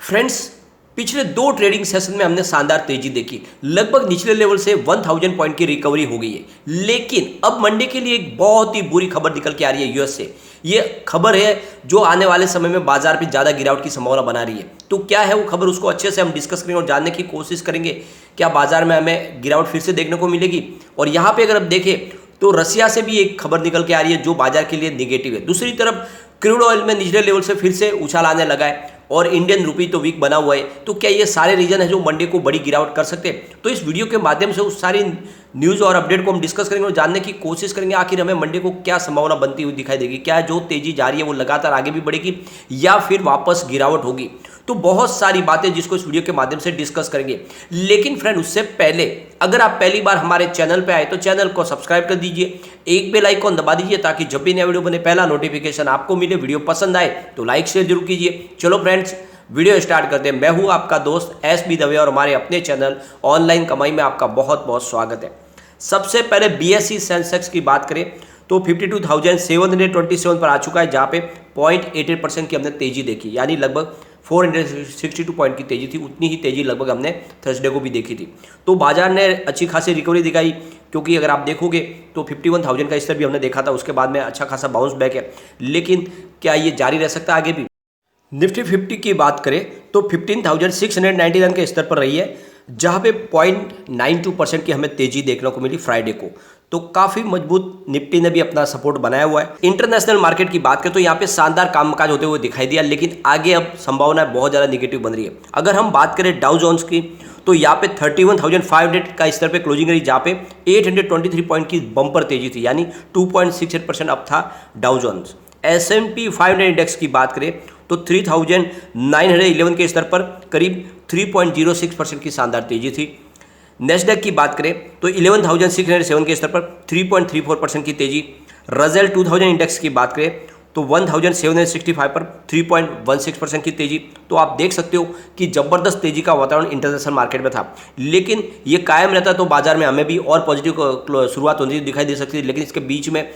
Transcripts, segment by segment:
Friends, पिछले दो trading session में हमने शानदार तेजी देखी। लगभग निचले लेवल से 1000 पॉइंट की रिकवरी हो गई है। लेकिन अब मंडे के लिए एक बहुत ही बुरी खबर निकल के आ रही है यूएस से। ये खबर है जो आने वाले समय में बाजार पे ज़्यादा गिरावट की संभावना बना रही है। तो क्या है वो खबर, उसको अच्छे से हम डिस्कस करेंगे और जानने की कोशिश करेंगे क्या बाजार में हमें गिरावट फिर से देखने को मिलेगी। और यहाँ पे अगर आप देखें तो रसिया से भी एक खबर निकल के आ रही है जो बाजार के लिए निगेटिव है। दूसरी तरफ क्रूड ऑयल में निचले लेवल से फिर से उछाल आने लगा है और इंडियन रुपी तो वीक बना हुआ है। तो क्या ये सारे रीजन है जो मंडे को बड़ी गिरावट कर सकते हैं? तो इस वीडियो के माध्यम से उस सारी न्यूज़ और अपडेट को हम डिस्कस करेंगे और जानने की कोशिश करेंगे आखिर हमें मंडे को क्या संभावना बनती हुई दिखाई देगी। क्या जो तेजी जारी है वो लगातार आगे भी बढ़ेगी या फिर वापस गिरावट होगी? तो बहुत सारी बातें जिसको इस वीडियो के माध्यम से डिस्कस करेंगे। लेकिन फ्रेंड, उससे पहले अगर आप पहली बार हमारे चैनल पे आए तो चैनल को सब्सक्राइब कर दीजिए, एक बेल आइकन दबा दीजिए ताकि जब भी नया वीडियो बने पहला नोटिफिकेशन आपको मिले। वीडियो पसंद आए तो लाइक शेयर जरूर कीजिए। चलो फ्रेंड्स, वीडियो स्टार्ट करते हैं। मैं हूं आपका दोस्त SB दवे और हमारे अपने चैनल ऑनलाइन कमाई में आपका बहुत बहुत स्वागत है। सबसे पहले BSE सेंसेक्स की बात करें तो 52,727 पर आ चुका है, जहां पे 0.88% की हमने तेजी देखी, यानी लगभग 462 पॉइंट की तेजी थी। उतनी ही तेजी लगभग हमने थर्सडे को भी देखी थी। तो बाजार ने अच्छी खासी रिकवरी दिखाई, क्योंकि अगर आप देखोगे तो 51,000 का स्तर भी हमने देखा था, उसके बाद में अच्छा खासा बाउंस बैक है। लेकिन क्या ये जारी रह सकता है आगे भी? निफ्टी 50 की बात करें तो 15,699 के स्तर पर रही है, जहां पे 0.92% की हमें तेजी देखने को मिली फ्राइडे को। तो काफी मजबूत निफ्टी ने भी अपना सपोर्ट बनाया हुआ है। इंटरनेशनल मार्केट की बात करें तो यहाँ पे शानदार कामकाज होते हुए दिखाई दिया, लेकिन आगे अब संभावना बहुत ज्यादा निगेटिव बन रही है। अगर हम बात करें डाउ जोन्स की तो यहाँ पे 31,500 का स्तर पे क्लोजिंग रही, जहाँ पे 823 पॉइंट की बम्पर तेजी थी, यानी 2.68% अप था डाउ जोन्स। S&P 500 इंडेक्स की बात करें तो 3,911 के स्तर पर करीब 3.06% की शानदार तेजी थी। नेस्डैक की बात करें तो 11,607 के स्तर पर 3.34% की तेजी। रसेल 2000 इंडेक्स की बात करें तो 1,765 पर 3.16% की तेजी। तो आप देख सकते हो कि जबरदस्त तेजी का वातावरण इंटरनेशनल मार्केट में था। लेकिन ये कायम रहता तो बाजार में हमें भी और पॉजिटिव शुरुआत होती दिखाई दे सकती है। लेकिन इसके बीच में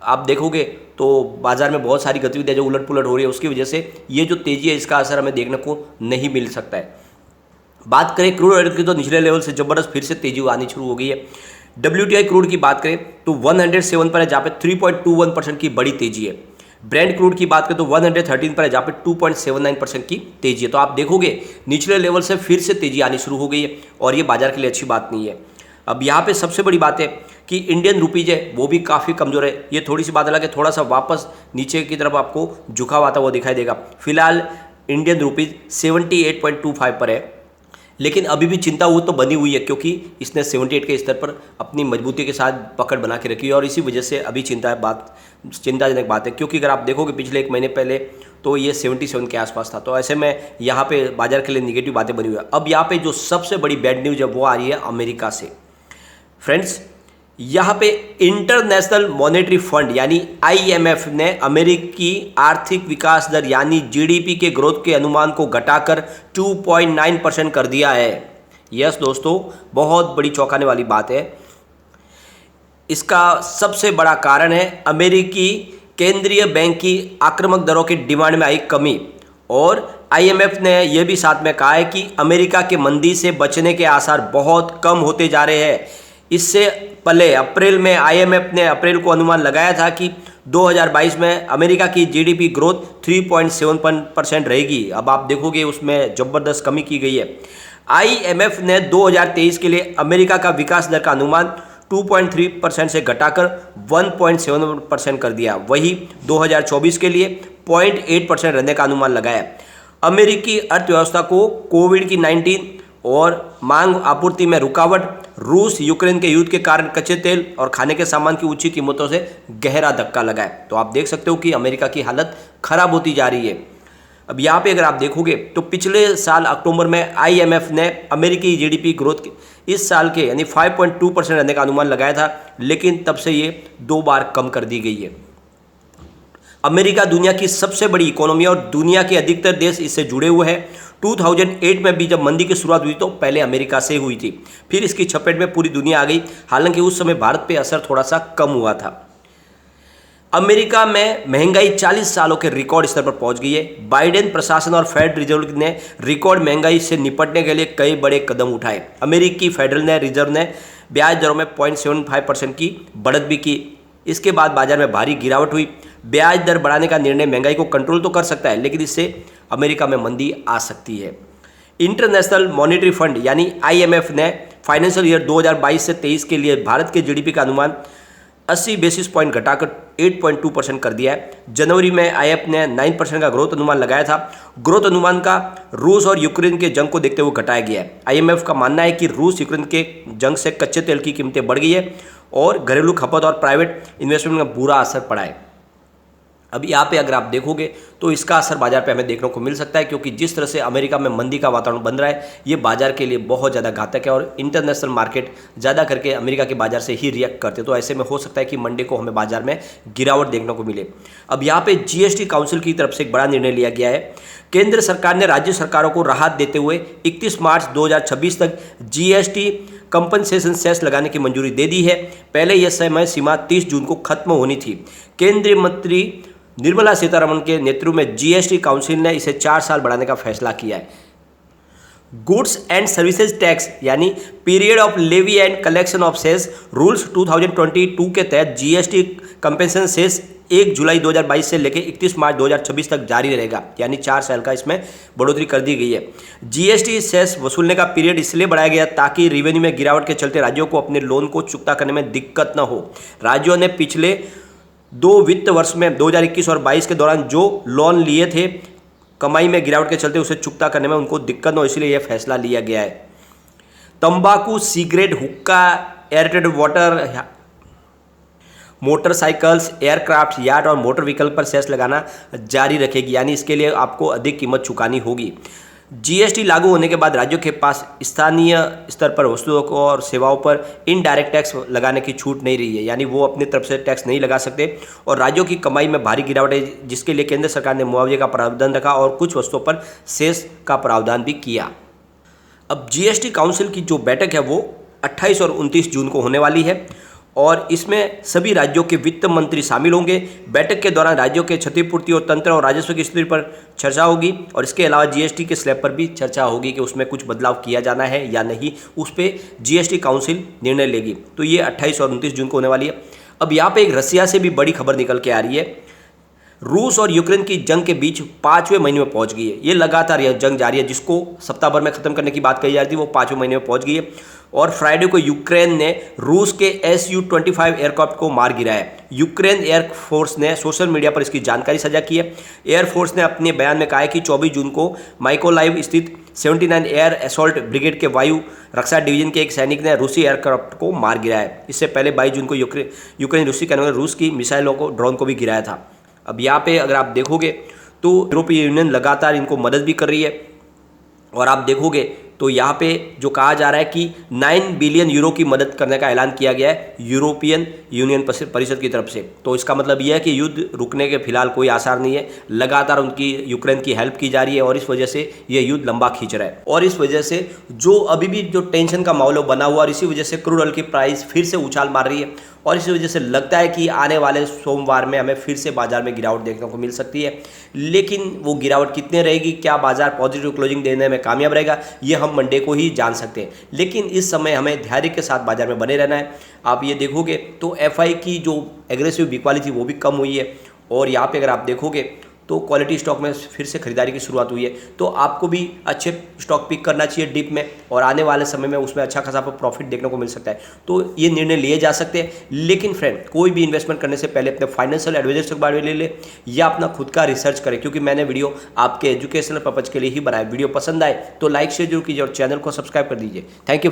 आप देखोगे तो बाजार में बहुत सारी गतिविधियां जो उलट पुलट हो रही है, उसकी वजह से ये जो तेजी है इसका असर हमें देखने को नहीं मिल सकता है। बात करें क्रूड ऑयल की तो निचले लेवल से जबरदस्त फिर से तेजी आनी शुरू हो गई है। WTI क्रूड की बात करें तो 107 पर है, जहाँ पे 3.21% की बड़ी तेजी है। ब्रेंट क्रूड की बात करें तो 113 पर है, जहाँ पे 2.79% की तेजी है। तो आप देखोगे निचले लेवल से फिर से तेजी आनी शुरू हो गई है और ये बाजार के लिए अच्छी बात नहीं है। अब यहाँ पे सबसे बड़ी बात है कि इंडियन रुपीज है वो भी काफ़ी कमज़ोर है। ये थोड़ी सी बात अलग है, थोड़ा सा वापस नीचे की तरफ आपको झुकाव आता हुआ दिखाई देगा। फिलहाल इंडियन रुपीज 78.25 पर है, लेकिन अभी भी चिंता वो तो बनी हुई है, क्योंकि इसने 78 के स्तर पर अपनी मजबूती के साथ पकड़ बना के रखी है और इसी वजह से अभी चिंताजनक बात है। क्योंकि अगर आप देखोगे पिछले एक महीने पहले तो ये 77 के आसपास था। तो ऐसे में यहाँ पे बाजार के लिए निगेटिव बातें बनी हुई है। अब यहाँ पे जो सबसे बड़ी बैड न्यूज़ है वो आ रही है अमेरिका से। फ्रेंड्स, यहाँ पे इंटरनेशनल मॉनेटरी फंड यानी IMF ने अमेरिकी आर्थिक विकास दर यानी GDP के ग्रोथ के अनुमान को घटाकर 2.9% कर दिया है। यस दोस्तों, बहुत बड़ी चौंकाने वाली बात है। इसका सबसे बड़ा कारण है अमेरिकी केंद्रीय बैंक की आक्रामक दरों की डिमांड में आई कमी। और IMF ने यह भी साथ में कहा है कि अमेरिका के मंदी से बचने के आसार बहुत कम होते जा रहे हैं। इससे पहले अप्रैल में IMF ने अप्रैल को अनुमान लगाया था कि 2022 में अमेरिका की GDP ग्रोथ 3.7% रहेगी। अब आप देखोगे उसमें जबरदस्त कमी की गई है। IMF ने 2023 के लिए अमेरिका का विकास दर का अनुमान 2.3% से घटाकर 1.7% कर दिया। वही 2024 के लिए 0.8% रहने का अनुमान लगाया। अमेरिकी अर्थव्यवस्था को कोविड-19 और मांग आपूर्ति में रुकावट, रूस यूक्रेन के युद्ध के कारण कच्चे तेल और खाने के सामान की ऊंची कीमतों से गहरा धक्का लगा है। तो आप देख सकते हो कि अमेरिका की हालत खराब होती जा रही है। अब यहाँ पे अगर आप देखोगे तो पिछले साल अक्टूबर में IMF ने अमेरिकी GDP ग्रोथ इस साल के यानी 5.2% रहने का अनुमान लगाया था, लेकिन तब से ये 2 बार कम कर दी गई है। अमेरिका दुनिया की सबसे बड़ी इकोनॉमी और दुनिया के अधिकतर देश इससे जुड़े हुए हैं। 2008 में भी जब मंदी की शुरुआत हुई तो पहले अमेरिका से हुई थी, फिर इसकी चपेट में पूरी दुनिया आ गई। हालांकि उस समय भारत पे असर थोड़ा सा कम हुआ था। अमेरिका में महंगाई 40 सालों के रिकॉर्ड स्तर पर पहुंच गई है। बाइडेन प्रशासन और फेडरल रिजर्व ने रिकॉर्ड महंगाई से निपटने के लिए कई बड़े कदम उठाए। अमेरिकी फेडरल रिजर्व ने ब्याज दरों में 0.75% की बढ़त भी की। इसके बाद बाजार में भारी गिरावट हुई। ब्याज दर बढ़ाने का निर्णय महंगाई को कंट्रोल तो कर सकता है, लेकिन इससे अमेरिका में मंदी आ सकती है। इंटरनेशनल मॉनेटरी फंड यानी IMF ने फाइनेंशियल ईयर 2022 से 23 के लिए भारत के GDP का अनुमान 80 बेसिस पॉइंट घटाकर 8.2% कर दिया है। जनवरी में IMF ने 9% का ग्रोथ अनुमान लगाया था। ग्रोथ अनुमान का रूस और यूक्रेन के जंग को देखते हुए घटाया गया है। IMF का मानना है कि रूस यूक्रेन के जंग से कच्चे तेल की कीमतें बढ़ गई है और घरेलू खपत और प्राइवेट इन्वेस्टमेंट का बुरा असर पड़ा है। अब यहाँ पे अगर आप देखोगे तो इसका असर बाजार पे हमें देखने को मिल सकता है, क्योंकि जिस तरह से अमेरिका में मंदी का वातावरण बन रहा है ये बाजार के लिए बहुत ज़्यादा घातक है और इंटरनेशनल मार्केट ज़्यादा करके अमेरिका के बाजार से ही रिएक्ट करते हैं। तो ऐसे में हो सकता है कि मंडे को हमें बाजार में गिरावट देखने को मिले। अब यहाँ पे GST काउंसिल की तरफ से एक बड़ा निर्णय लिया गया है। केंद्र सरकार ने राज्य सरकारों को राहत देते हुए 31 मार्च 2026 तक GST कंपनसेशन सेस लगाने की मंजूरी दे दी है। पहले यह समय सीमा 30 जून को खत्म होनी थी। केंद्रीय मंत्री निर्मला सीतारमण के नेतृत्व में GST काउंसिल ने इसे 4 साल बढ़ाने का फैसला किया है। गुड्स एंड सर्विसेज टैक्स यानी period of levy and collection of cess rules 2022 के तहत GST कंपनसेशन सेस 1 जुलाई 2022 से लेकर 31 मार्च 2026 तक जारी रहेगा, यानी 4 साल का इसमें बढ़ोतरी कर दी गई है। GST सेस वसूलने का पीरियड इसलिए बढ़ाया गया ताकि रेवेन्यू में गिरावट के चलते राज्यों को अपने लोन को चुकता करने में दिक्कत न हो। राज्यों ने पिछले 2 वित्त वर्ष में 2021 और 22 के दौरान जो लोन लिए थे कमाई में गिरावट के चलते उसे चुकता करने में उनको दिक्कत न हो, इसलिए यह फैसला लिया गया है। तंबाकू, सिगरेट, हुक्का, aerated water, motorcycles, aircraft, yacht और मोटर व्हीकल पर सेस लगाना जारी रखेगी, यानी इसके लिए आपको अधिक कीमत चुकानी होगी। GST लागू होने के बाद राज्यों के पास स्थानीय स्तर पर वस्तुओं को और सेवाओं पर इनडायरेक्ट टैक्स लगाने की छूट नहीं रही है, यानी वो अपनी तरफ से टैक्स नहीं लगा सकते। और राज्यों की कमाई में भारी गिरावट है, जिसके लिए केंद्र सरकार ने मुआवजे का प्रावधान रखा और कुछ वस्तुओं पर सेस का प्रावधान भी किया। अब GST काउंसिल की जो बैठक है वो 28 और 29 जून को होने वाली है और इसमें सभी राज्यों के वित्त मंत्री शामिल होंगे। बैठक के दौरान राज्यों के क्षतिपूर्ति और तंत्र और राजस्व की स्थिति पर चर्चा होगी और इसके अलावा GST के स्लैब पर भी चर्चा होगी कि उसमें कुछ बदलाव किया जाना है या नहीं, उस पर GST काउंसिल निर्णय लेगी। तो ये 28 और 29 जून को होने वाली है। अब यहाँ पे एक रसिया से भी बड़ी खबर निकल के आ रही है। रूस और यूक्रेन की जंग के बीच 5वें महीने में पहुंच गई है। ये लगातार यह जंग जारी है, जिसको सप्ताह भर में खत्म करने की बात कही जा रही थी, वो 5वें महीने में पहुंच गई है। और फ्राइडे को यूक्रेन ने रूस के Su-25 एयरक्राफ्ट को मार गिराया है। यूक्रेन एयरफोर्स ने सोशल मीडिया पर इसकी जानकारी साझा की है। एयरफोर्स ने अपने बयान में कहा है कि 24 जून को माइकोलाइव स्थित 79 एयर असॉल्ट ब्रिगेड के वायु रक्षा डिवीजन के एक सैनिक ने रूसी एयरक्राफ्ट को मार गिराया है। इससे पहले 22 जून को यूक्रेन रूसी कैनों ने रूस की मिसाइलों को, ड्रोन को भी गिराया था। अब यहाँ पे अगर आप देखोगे तो यूरोपीय यूनियन लगातार इनको मदद भी कर रही है और आप देखोगे तो यहाँ पे जो कहा जा रहा है कि 9 बिलियन यूरो की मदद करने का ऐलान किया गया है यूरोपियन यूनियन परिषद की तरफ से। तो इसका मतलब यह है कि युद्ध रुकने के फिलहाल कोई आसार नहीं है, लगातार उनकी यूक्रेन की हेल्प की जा रही है और इस वजह से यह युद्ध लंबा खींच रहा है। और इस वजह से जो अभी भी जो टेंशन का माहौल बना हुआ और इसी वजह से क्रूड ऑयल की प्राइस फिर से उछाल मार रही है और इसी वजह से लगता है कि आने वाले सोमवार में हमें फिर से बाजार में गिरावट देखने को मिल सकती है। लेकिन वो गिरावट कितने रहेगी, क्या बाजार पॉजिटिव क्लोजिंग देने में कामयाब रहेगा, ये हम मंडे को ही जान सकते हैं। लेकिन इस समय हमें धैर्य के साथ बाजार में बने रहना है। आप ये देखोगे तो FI की जो एग्रेसिव बिक वाली थी वो भी कम हुई है और यहाँ पे अगर आप देखोगे तो क्वालिटी स्टॉक में फिर से खरीदारी की शुरुआत हुई है। तो आपको भी अच्छे स्टॉक पिक करना चाहिए डिप में और आने वाले समय में उसमें अच्छा खासा प्रॉफिट देखने को मिल सकता है। तो ये निर्णय लिए जा सकते हैं। लेकिन फ्रेंड, कोई भी इन्वेस्टमेंट करने से पहले अपने फाइनेंशियल एडवाइजर से बारे में ले ले या अपना खुद का रिसर्च करें, क्योंकि मैंने वीडियो आपके एजुकेशनल पर्पज के लिए ही बनाया। वीडियो पसंद आए तो लाइक शेयर जरूर कीजिए और चैनल को सब्सक्राइब कर दीजिए। Thank you.